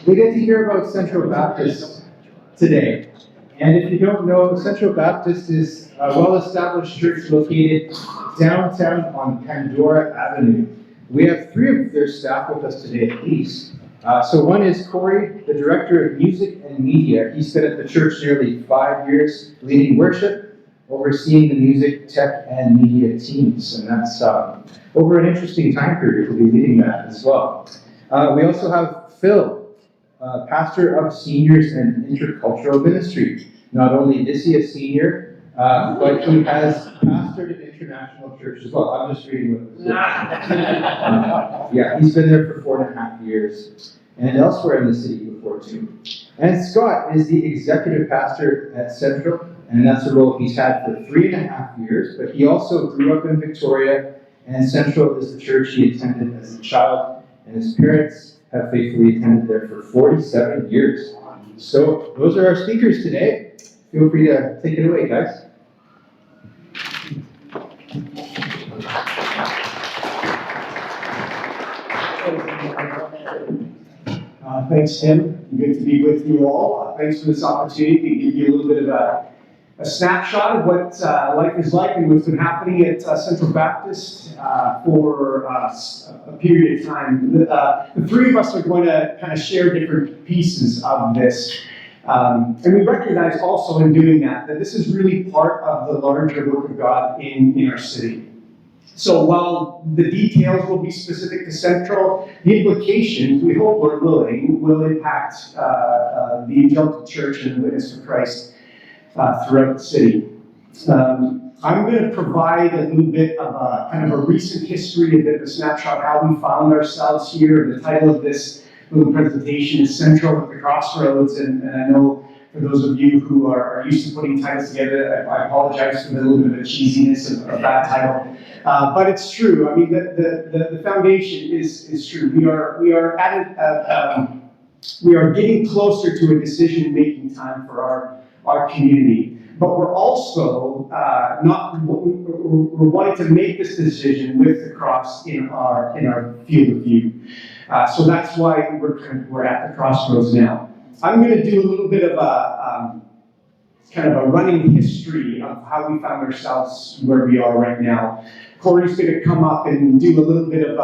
We get to hear about Central Baptist today. And if you don't know, Central Baptist is a well-established church located downtown on Pandora Avenue. We have three of their staff with us today at least. So one is Currie, the Director of Music and Media. He's been at the church nearly 5 years, leading worship, overseeing the music, tech, and media teams. And that's over an interesting time period. He'll be leading that as well. We also have Phil, pastor of seniors and intercultural ministry. Not only is he a senior, but he has pastored an international church as well. I'm just reading what it says. Yeah, he's been there for 4.5 years, and elsewhere in the city before too. And Scott is the executive pastor at Central, and that's a role he's had for 3.5 years, but he also grew up in Victoria, and Central is the church he attended as a child, and his parents have faithfully attended there for 47 years. So those are our speakers today. Feel free to take it away, guys. Thanks, Tim. Good to be with you all. Thanks for this opportunity to give you a little bit of a snapshot of what life is like and what's been happening at Central Baptist for a period of time. The three of us are going to kind of share different pieces of this. And we recognize also in doing that this is really part of the larger work of God in our city. So while the details will be specific to Central, the implications, we hope, Lord willing, will impact the evangelical church and the witness for Christ throughout the city. I'm going to provide a little bit of a kind of a recent history, a bit of a snapshot of how we found ourselves here. The title of this little presentation is Central at the Crossroads, and I know for those of you who are used to putting titles together, I apologize for the little bit of the cheesiness of that title. But it's true. I mean, the foundation is true. We are getting closer to a decision-making time for our community. But we're also we're wanting to make this decision with the cross in our field of view. So that's why we're at the crossroads now. I'm going to do a little bit of a kind of a running history of how we found ourselves where we are right now. Corey's going to come up and do a little bit of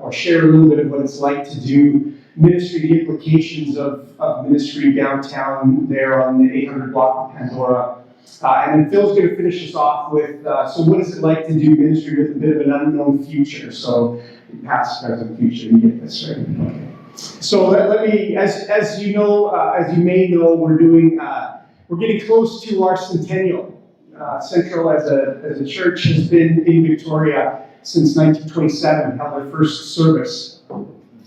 or share a little bit of what it's like to do ministry, the implications of ministry downtown there on the 800 block of Pandora. And then Phil's going to finish us off with, so what is it like to do ministry with a bit of an unknown future? So past, present, future, you get this, right? Okay. So let me, as you know, as you may know, we're getting close to our centennial. Central as a church has been in Victoria since 1927, held their first service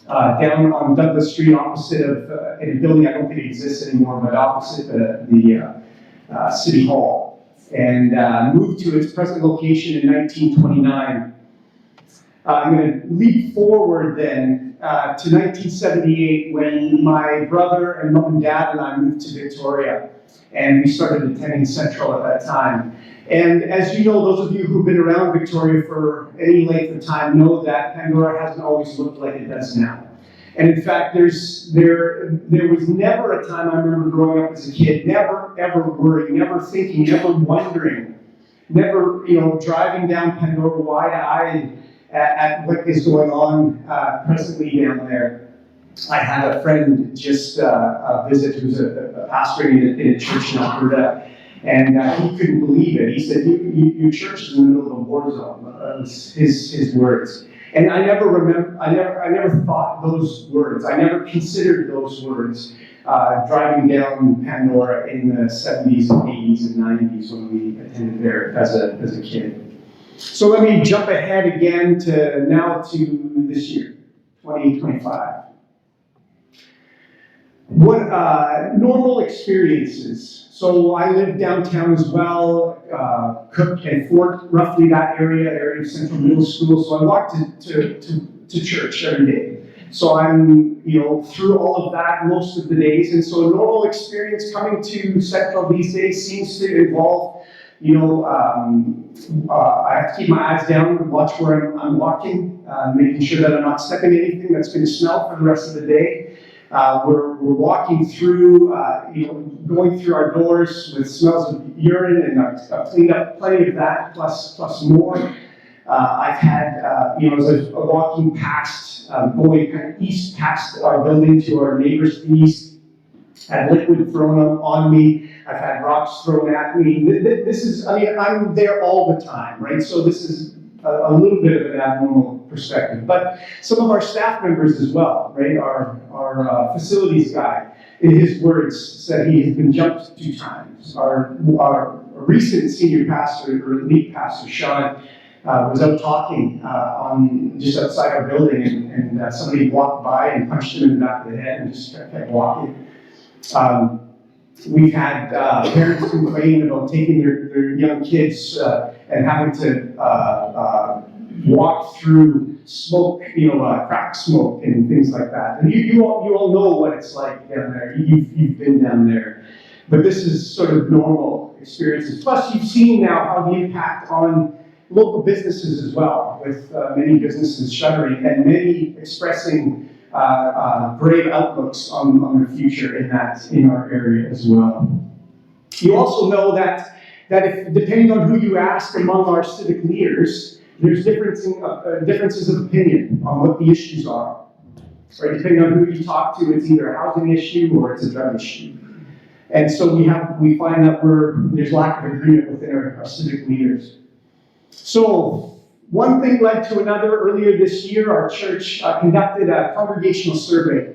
down on Douglas Street, opposite of in a building I don't think exists anymore, but opposite the City Hall, and moved to its present location in 1929. I'm going to leap forward then to 1978 when my brother and mom and dad and I moved to Victoria, and we started attending Central at that time. And as you know, those of you who've been around Victoria for any length of time know that Pandora hasn't always looked like it does now. And in fact, there was never a time I remember growing up as a kid, never ever worrying, never thinking, never wondering, never driving down Pandora wide-eyed at what is going on presently down there. I had a friend just visit who's a pastor in a church in Alberta, and he couldn't believe it. He said, your church is in the middle of a war zone. That was his words. And I never thought those words. I never considered those words driving down Pandora in the 70s and 80s and 90s when we attended there as a kid. So let me jump ahead again to this year, 2025. What normal experiences? So I live downtown as well, Cook and Fort, roughly that area of Central Middle School. So I walk to church every day. So I'm through all of that most of the days, and so a normal experience coming to Central these days seems to involve I have to keep my eyes down and watch where I'm walking, making sure that I'm not stepping anything that's going to smell for the rest of the day. We're walking through, going through our doors with smells of urine, and I've cleaned up plenty of that, plus more. I've had, as I was walking past, going kind of east past our building to our neighbors to the east, had liquid thrown on me. I've had rocks thrown at me. This is, I'm there all the time, right? So this is a little bit of an abnormal perspective. But some of our staff members as well, right? Our facilities guy, in his words, said he has been jumped 2 times. Our recent senior pastor, or lead pastor, Sean, was out talking on just outside our building, and somebody walked by and punched him in the back of the head and just kept walking. We've had parents complain about taking their young kids and having to walk through smoke, crack smoke and things like that. And you all know what it's like down there. You've been down there. But this is sort of normal experiences. Plus, you've seen now how the impact on local businesses as well, with many businesses shuttering and many expressing grave outlooks on the future in our area as well. You also know that if, depending on who you ask among our civic leaders, there's differences of opinion on what the issues are. Right? Depending on who you talk to, it's either a housing issue or it's a drug issue. And so we find that there's lack of agreement within our civic leaders. So one thing led to another. Earlier this year, our church conducted a congregational survey,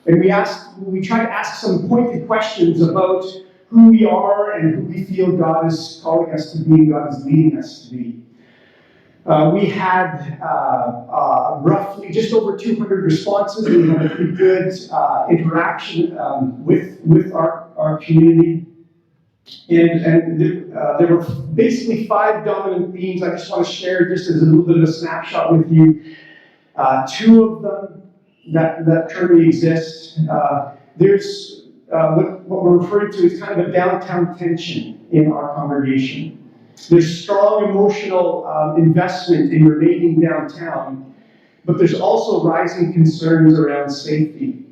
and we tried to ask some pointed questions about who we are and who we feel God is calling us to be and God is leading us to be. We had roughly just over 200 responses. We had a pretty good interaction with our community. And there were basically 5 dominant themes I just want to share just as a little bit of a snapshot with you. 2 of them that currently exist. There's what we're referring to as kind of a downtown tension in our congregation. There's strong emotional investment in remaining downtown, but there's also rising concerns around safety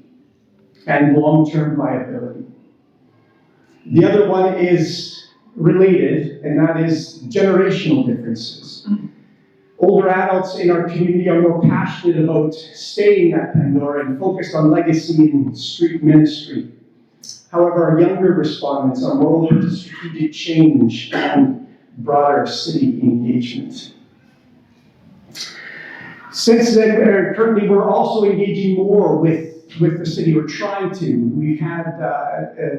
and long-term viability. The other one is related, and that is generational differences. Older adults in our community are more passionate about staying at Pandora and focused on legacy and street ministry. However, our younger respondents are more open to strategic change and broader city engagement. Since then, currently we're also engaging more with the city. We're trying to. We've had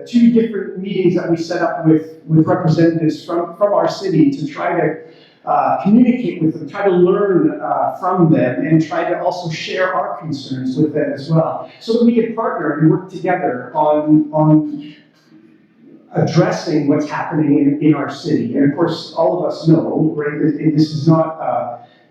2 different meetings that we set up with representatives from our city to try to communicate with them, try to learn from them, and try to also share our concerns with them as well, so that we can partner and work together on addressing what's happening in our city. And of course, all of us know, right, this is not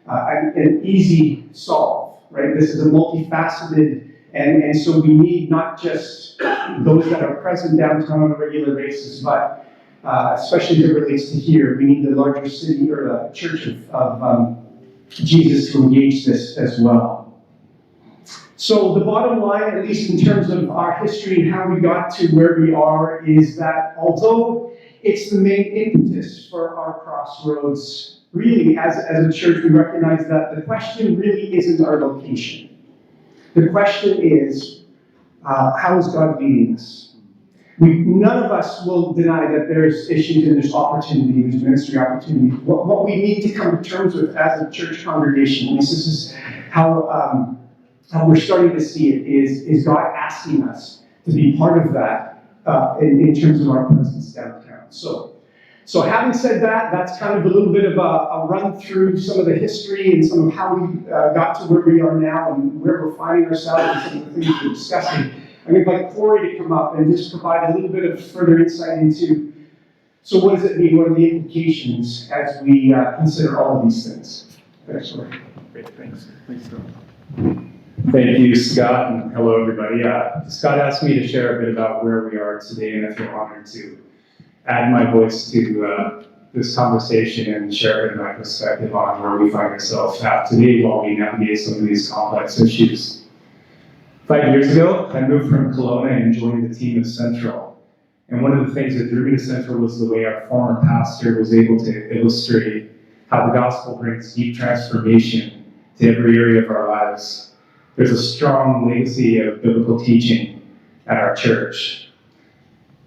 an easy solve, right? This is a multifaceted. And so we need not just those that are present downtown on a regular basis, but especially as it relates to here, we need the larger city or the Church of Jesus to engage this as well. So the bottom line, at least in terms of our history and how we got to where we are, is that although it's the main impetus for our Crossroads, really as a church, we recognize that the question really isn't our location. The question is, how is God leading us? None of us will deny that there's issues and there's opportunity, there's ministry opportunity. What we need to come to terms with as a church congregation, at least this is how we're starting to see it, is God asking us to be part of that in terms of our presence downtown. So having said that, that's kind of a little bit of a run through some of the history and some of how we got to where we are now and where we're finding ourselves and some of the things we're discussing. I'm going to invite Corey to come up and just provide a little bit of further insight into, so what does it mean? What are the implications as we consider all of these things? Thanks, Corey. Great, thanks. Thanks, Doak. Thank you, Scott, and hello, everybody. Scott asked me to share a bit about where we are today, and I feel honored to add my voice to this conversation and share a bit of my perspective on where we find ourselves at today while we navigate some of these complex issues. 5 years ago, I moved from Kelowna and joined the team at Central. And one of the things that drew me to Central was the way our former pastor was able to illustrate how the gospel brings deep transformation to every area of our lives. There's a strong legacy of biblical teaching at our church.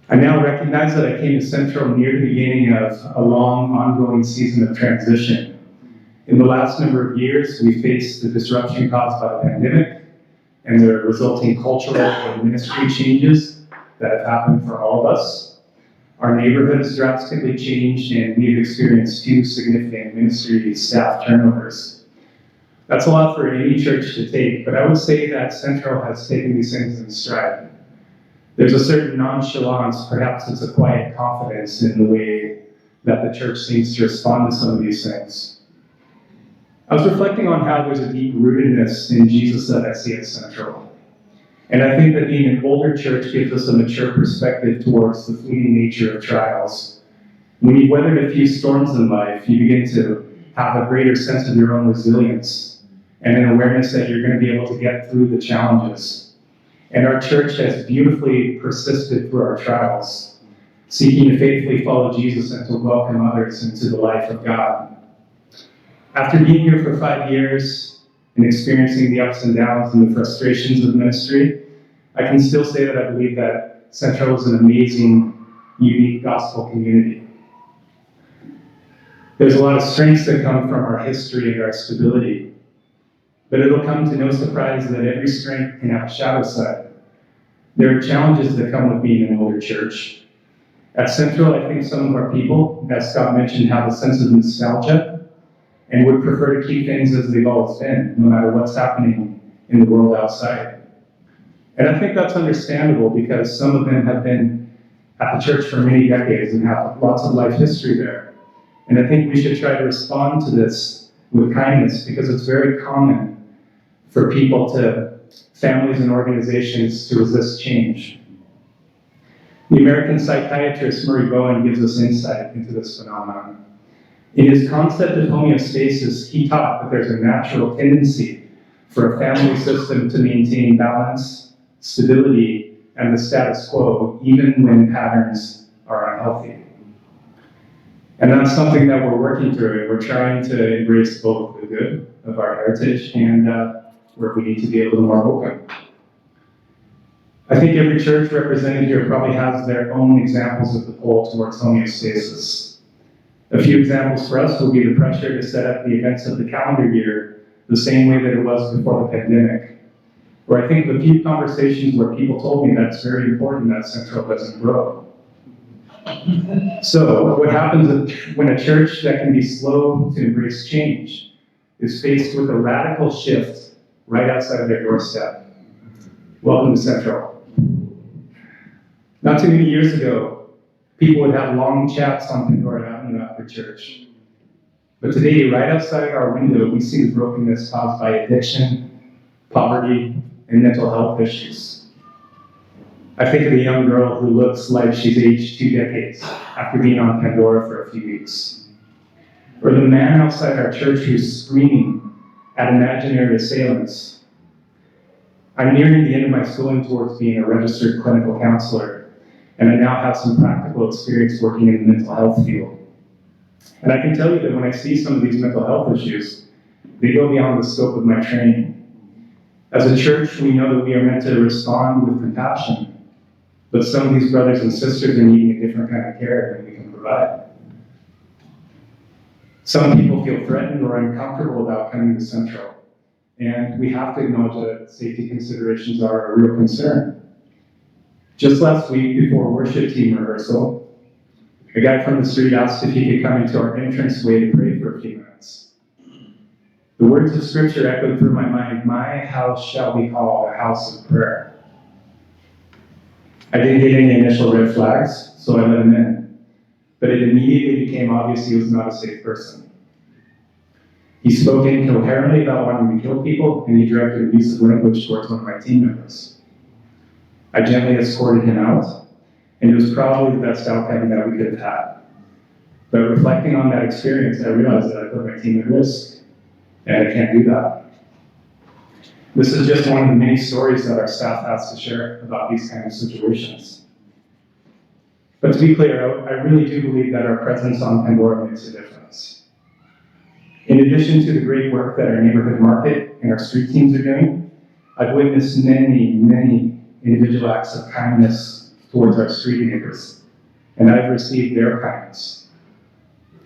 I now recognize that I came to Central near the beginning of a long, ongoing season of transition. In the last number of years, we faced the disruption caused by the pandemic and the resulting cultural and ministry changes that have happened for all of us. Our neighborhood has drastically changed, and we've experienced 2 significant ministry staff turnovers. That's a lot for any church to take, but I would say that Central has taken these things in stride. There's a certain nonchalance, perhaps it's a quiet confidence in the way that the church seems to respond to some of these things. I was reflecting on how there's a deep rootedness in Jesus that I see at Central. And I think that being an older church gives us a mature perspective towards the fleeting nature of trials. When you've weathered a few storms in life, you begin to have a greater sense of your own resilience and an awareness that you're going to be able to get through the challenges. And our church has beautifully persisted through our trials, seeking to faithfully follow Jesus and to welcome others into the life of God. After being here for 5 years and experiencing the ups and downs and the frustrations of ministry, I can still say that I believe that Central is an amazing, unique gospel community. There's a lot of strengths that come from our history and our stability, but it'll come to no surprise that every strength can have a shadow side. There are challenges that come with being an older church. At Central, I think some of our people, as Scott mentioned, have a sense of nostalgia and would prefer to keep things as they've always been, no matter what's happening in the world outside. And I think that's understandable because some of them have been at the church for many decades and have lots of life history there. And I think we should try to respond to this with kindness because it's very common for families and organizations to resist change. The American psychiatrist Murray Bowen gives us insight into this phenomenon. In his concept of homeostasis, he taught that there's a natural tendency for a family system to maintain balance, stability, and the status quo, even when patterns are unhealthy. And that's something that we're working through, and we're trying to embrace both the good of our heritage and where we need to be a little more open. I think every church represented here probably has their own examples of the pull towards homeostasis. A few examples for us will be the pressure to set up the events of the calendar year the same way that it was before the pandemic. Or I think of a few conversations where people told me that it's very important that Central doesn't grow. So what happens when a church that can be slow to embrace change is faced with a radical shift right outside of their doorstep? Welcome to Central. Not too many years ago, people would have long chats on Pandora Ave after church. But today, right outside our window, we see the brokenness caused by addiction, poverty, and mental health issues. I think of a young girl who looks like she's aged 2 decades after being on Pandora for a few weeks. Or the man outside our church who's screaming at imaginary assailants. I'm nearing the end of my schooling towards being a registered clinical counselor, and I now have some practical experience working in the mental health field. And I can tell you that when I see some of these mental health issues, they go beyond the scope of my training. As a church, we know that we are meant to respond with compassion, but some of these brothers and sisters are needing a different kind of care than we can provide. Some people feel threatened or uncomfortable about coming to Central, and we have to acknowledge that safety considerations are a real concern. Just last week, before worship team rehearsal, a guy from the street asked if he could come into our entranceway to pray for a few minutes. The words of scripture echoed through my mind, "My house shall be called a house of prayer." I didn't get any initial red flags, so I let him in. But it immediately became obvious he was not a safe person. He spoke incoherently about wanting to kill people, and he directed abusive language towards one of my team members. I gently escorted him out, and it was probably the best outcome that we could have had. But reflecting on that experience, I realized that I put my team at risk, and I can't do that. This is just one of the many stories that our staff has to share about these kind of situations. But to be clear, I really do believe that our presence on Pandora makes a difference. In addition to the great work that our neighborhood market and our street teams are doing, I've witnessed many, many individual acts of kindness towards our street neighbors, and I've received their kindness.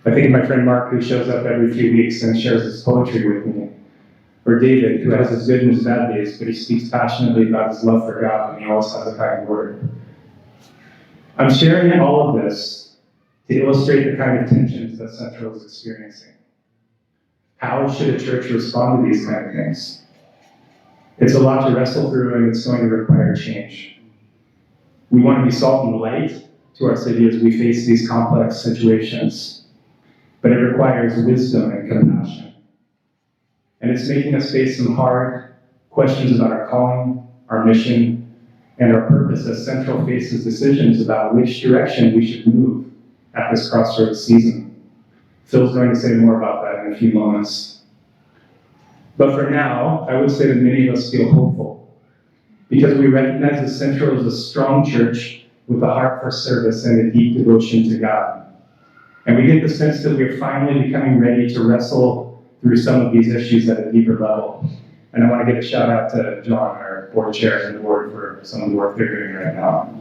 I think of my friend Mark, who shows up every few weeks and shares his poetry with me, or David, who has his good and his bad days, but he speaks passionately about his love for God, and he always has a kind word. I'm sharing all of this to illustrate the kind of tensions that Central is experiencing. How should a church respond to these kind of things? It's a lot to wrestle through, and it's going to require change. We want to be salt and light to our city as we face these complex situations, but it requires wisdom and compassion. And it's making us face some hard questions about our calling, our mission, and our purpose as Central faces decisions about which direction we should move at this Crossroads season. Phil's going to say more about that in a few moments. But for now, I would say that many of us feel hopeful because we recognize that Central is a strong church with a heart for service and a deep devotion to God. And we get the sense that we're finally becoming ready to wrestle through some of these issues at a deeper level. And I want to give a shout out to John, our board chair and the board, for some of the work they're doing right now.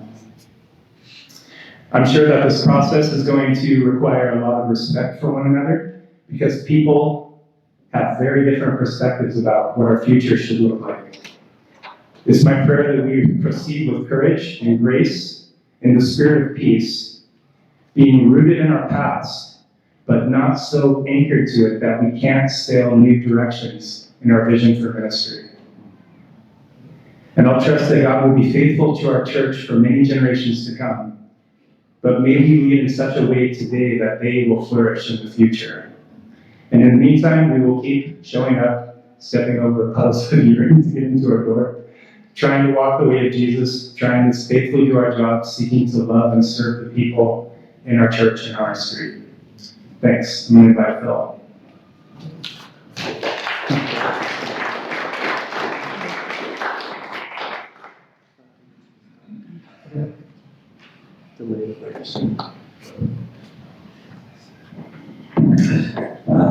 I'm sure that this process is going to require a lot of respect for one another because people have very different perspectives about what our future should look like. It's my prayer that we proceed with courage and grace in the spirit of peace, being rooted in our past, but not so anchored to it that we can't sail new directions in our vision for ministry. And I'll trust that God will be faithful to our church for many generations to come, but may He lead in such a way today that they will flourish in the future. And in the meantime, we will keep showing up, stepping over puddles of urine to get into our door, trying to walk the way of Jesus, trying to faithfully do our job, seeking to love and serve the people in our church and on our street. Thanks. I'm going to invite Phil.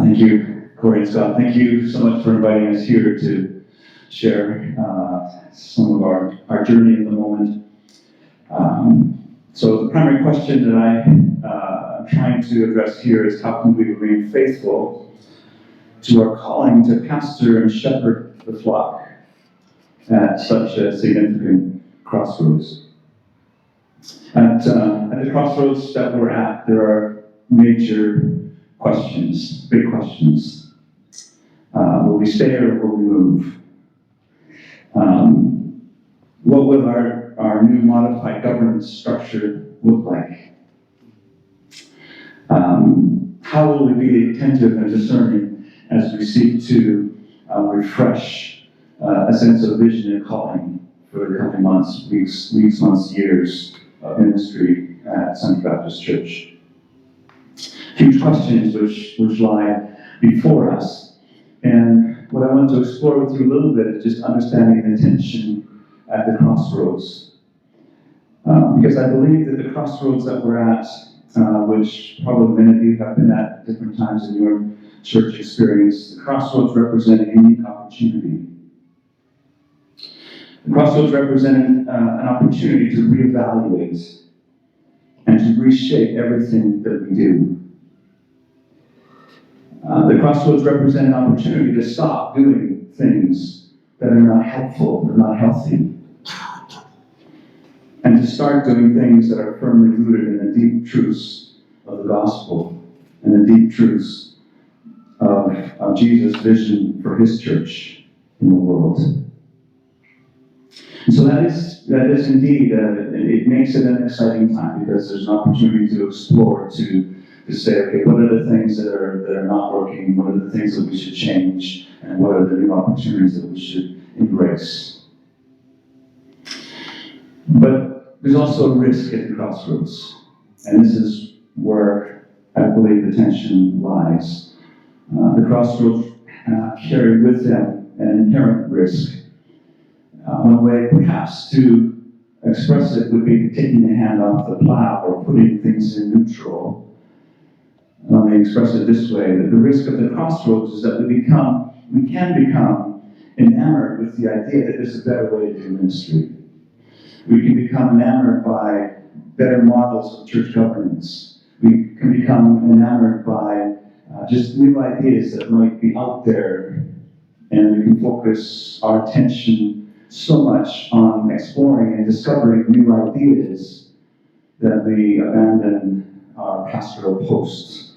Thank you, Corey and Scott. Thank you so much for inviting us here to share some of our journey at the moment. So the primary question that I'm trying to address here is how can we remain faithful to our calling to pastor and shepherd the flock at such a significant crossroads. At the crossroads that we're at, there are major questions, big questions. Will we stay or will we move? What will our new modified governance structure look like? How will we be attentive and discerning as we seek to refresh a sense of vision and calling for the coming months, weeks, months, years of ministry at Central Baptist Church? Huge questions which lie before us. And what I want to explore with you a little bit is just understanding the tension at the crossroads. Because I believe that the crossroads that we're at, which probably many of you have been at different times in your church experience, the crossroads represent a unique opportunity. The crossroads represent an opportunity to reevaluate and to reshape everything that we do. The crossroads represent an opportunity to stop doing things that are not helpful, that are not healthy, and to start doing things that are firmly rooted in the deep truths of the gospel and the deep truths of Jesus' vision for His church in the world. And so that is indeed, it makes it an exciting time because there's an opportunity to explore, to say, okay, what are the things that are not working? What are the things that we should change? And what are the new opportunities that we should embrace? But there's also a risk at the crossroads. And this is where I believe the tension lies. The crossroads carry with them an inherent risk One way perhaps to express it would be taking the hand off the plow or putting things in neutral. Let me express it this way, that the risk of the crossroads is that we can become enamored with the idea that there's a better way to do ministry. We can become enamored by better models of church governance. We can become enamored by just new ideas that might be out there, and we can focus our attention so much on exploring and discovering new ideas that we abandon our pastoral posts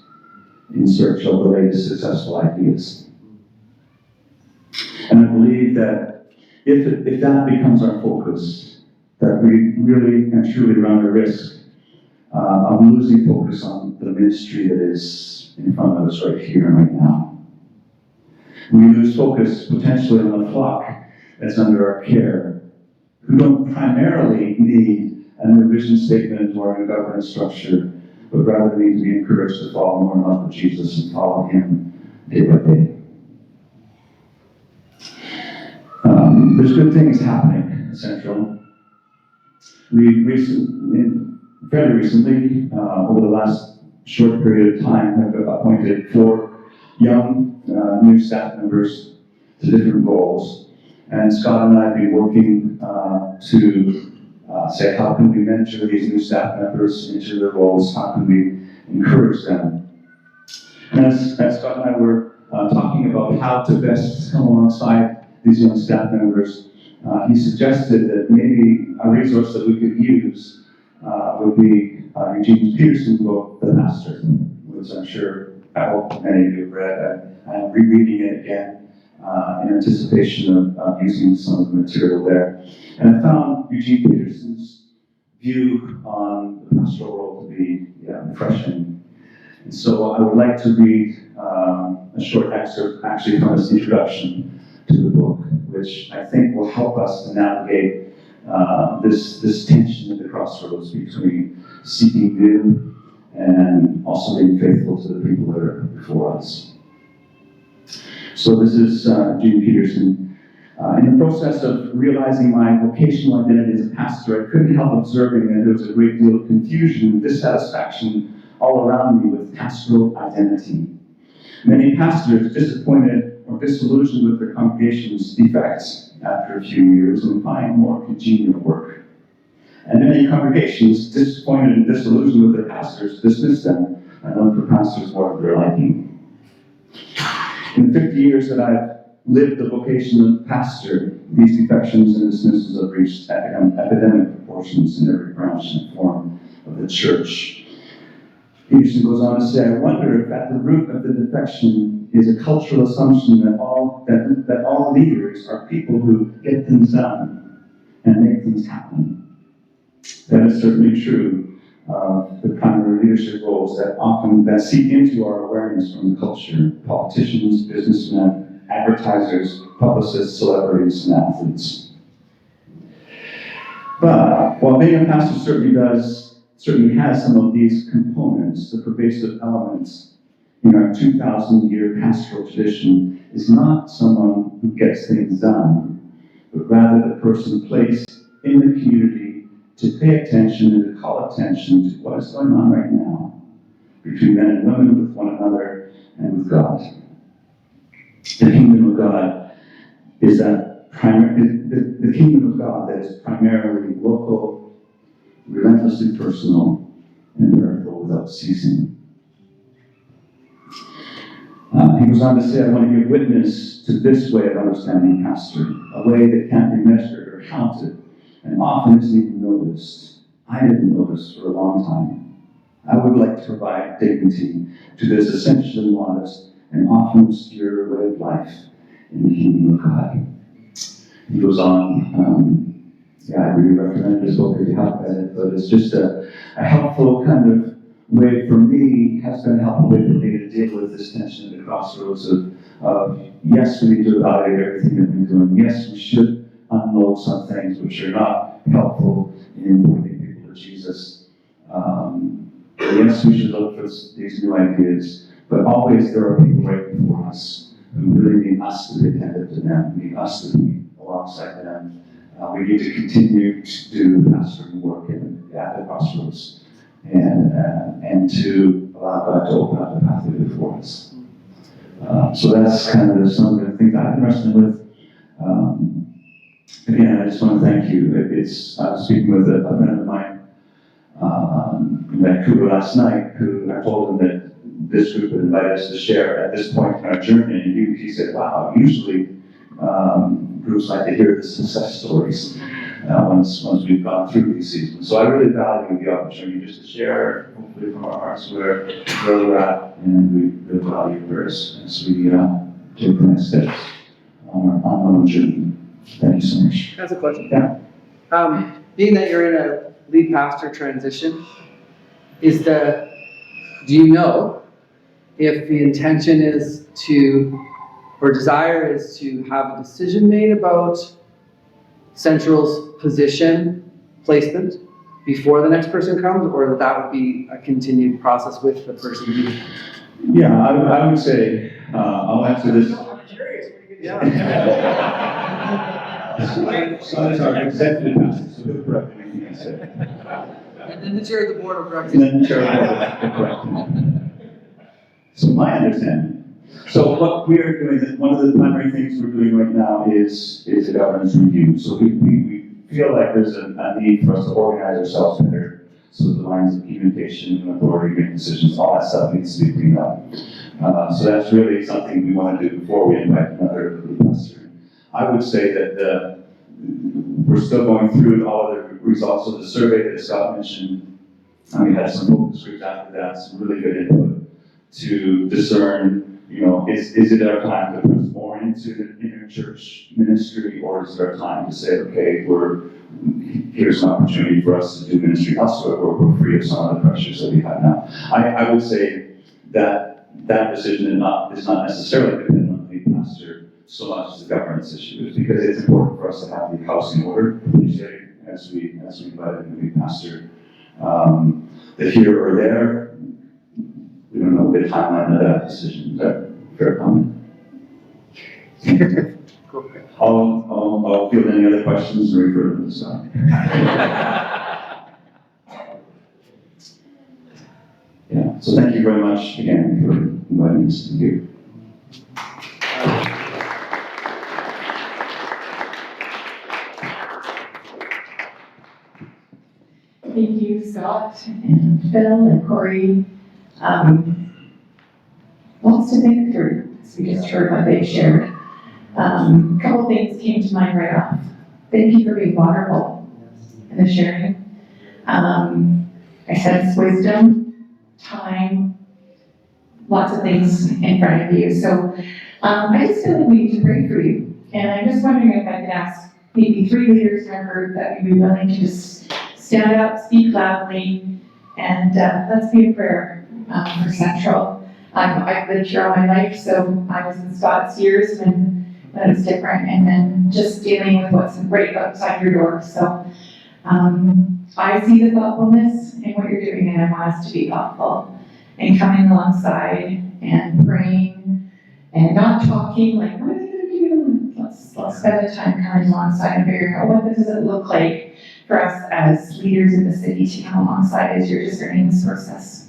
in search of the latest successful ideas. And I believe that if that becomes our focus, that we really and truly run the risk of losing focus on the ministry that is in front of us right here and right now. We lose focus potentially on the flock that's under our care, who don't primarily need a new vision statement or a new governance structure, but rather need to be encouraged to fall more in love with Jesus and follow Him day by day. There's good things happening at Central. We fairly recently, over the last short period of time, have appointed 4 young new staff members to different roles. And Scott and I have been working to say, how can we mentor these new staff members into their roles? How can we encourage them? And as Scott and I were talking about how to best come alongside these young staff members, he suggested that maybe a resource that we could use would be Eugene Peterson's book, The Pastor, which I'm sure I hope many of you have read. I'm rereading it again in anticipation of using some of the material there. And I found Eugene Peterson's view on the pastoral role to be refreshing. And so I would like to read a short excerpt actually from his introduction to the book, which I think will help us to navigate this tension at the crossroads between seeking new and also being faithful to the people that are before us. So this is Eugene Peterson. In the process of realizing my vocational identity as a pastor, I couldn't help observing that there was a great deal of confusion and dissatisfaction all around me with pastoral identity. Many pastors disappointed or disillusioned with their congregation's defects after a few years and find more congenial work. And many congregations, disappointed and disillusioned with their pastors, dismiss them and look for pastors more of their liking. In the 50 years that I've lived the vocation of pastor, these defections and dismissals have reached epidemic proportions in every branch and form of the church. Peterson goes on to say, I wonder if at the root of the defection is a cultural assumption that all leaders are people who get things done and make things happen. That is certainly true of the primary leadership roles that seep into our awareness from the culture: politicians, businessmen, advertisers, publicists, celebrities, and athletes. But while being a pastor certainly has some of these components, the pervasive elements in our 2,000-year pastoral tradition is not someone who gets things done, but rather the person placed in the community to pay attention and to call attention to what is going on right now between men and women, with one another, and with God. The kingdom of God is the kingdom of God that is primarily local, relentlessly personal, and miracle without ceasing. He goes on to say, I want to give witness to this way of understanding pastoring, a way that can't be measured or counted, and often isn't even noticed. I didn't notice for a long time. I would like to provide dignity to this essentially modest and often obscure way of life in the kingdom of God. He goes on, I really recommend this book if you haven't read it, but it's just a helpful kind of way for me, has been a helpful way for me to deal with this tension at the crossroads of yes, we need to evaluate everything that we're doing. Yes, we should unload some things which are not helpful in pointing people to Jesus. Yes, we should look for these new ideas, but always there are people right before us who really need us to be attentive to them, need us to be alongside them we need to continue to do the pastoring work at the Crossroads and to allow God to open up the pathway before us. So that's kind of some of the things I've been wrestling with. Again, I just want to thank you. I was speaking with a friend of mine in Vancouver last night, who I told him that this group would invite us to share at this point in our journey, and he said, wow, usually groups like to hear the success stories once we've gone through these seasons. So I really value the opportunity just to share, hopefully from our hearts, where we're at, and we really value yours as we take the next steps on our journey. Thank you so much. That's a question. Yeah. Being that you're in a lead pastor transition, do you know if the intention is or desire is to have a decision made about Central's position placement before the next person comes, or that would be a continued process with the person leaving? Yeah, I would say, I'll answer this. I'm curious. Yeah. So it's our executive pastor, so he'll correct anything I say. And then the chair of the board of directors. And then the chair will correct me. So my understanding. So what we are doing, one of the primary things we're doing right now is a governance review. So we feel like there's a need for us to organize ourselves better. So the lines of communication and authority, making decisions, all that stuff needs to be cleaned up. So that's really something we want to do before we invite another pastor. I would say that we're still going through all of the results of the survey that Scott mentioned. And we had some focus groups after that, some really good input to discern, is it our time to press more into the inner church ministry, or is it our time to say, okay, here's an opportunity for us to do ministry elsewhere, where we're free of some of the pressures that we have now. I would say that decision is not necessarily dependent on the lead pastor so much as the governance issue, is because it's important for us to have the house in order, as we invite in the lead pastor. The here or there, we don't know the timeline of that decision. Is that a fair comment? I'll field any other questions and refer them to Scott. Yeah, so thank you very much again for inviting us to here. Thank you, Scott and Phil and Currie. Lots to think through, as we just heard what they shared. A couple things came to mind right off. Thank you for being vulnerable in the sharing. I sense wisdom, time, lots of things in front of you. So I just feel like we need to pray for you. And I'm just wondering if I could ask maybe 3 leaders in our group that would be willing to just stand up, speak loudly, and let's be a prayer for Central. I've lived here all my life, so I was in Scott's years when it was different, and then just dealing with what's right outside your door. So I see the thoughtfulness in what you're doing, and I want us to be thoughtful and coming alongside and praying and not talking like, what are they going to do? Let's spend the time coming alongside and figuring out what does it look like for us as leaders in the city to come alongside as you're discerning this process.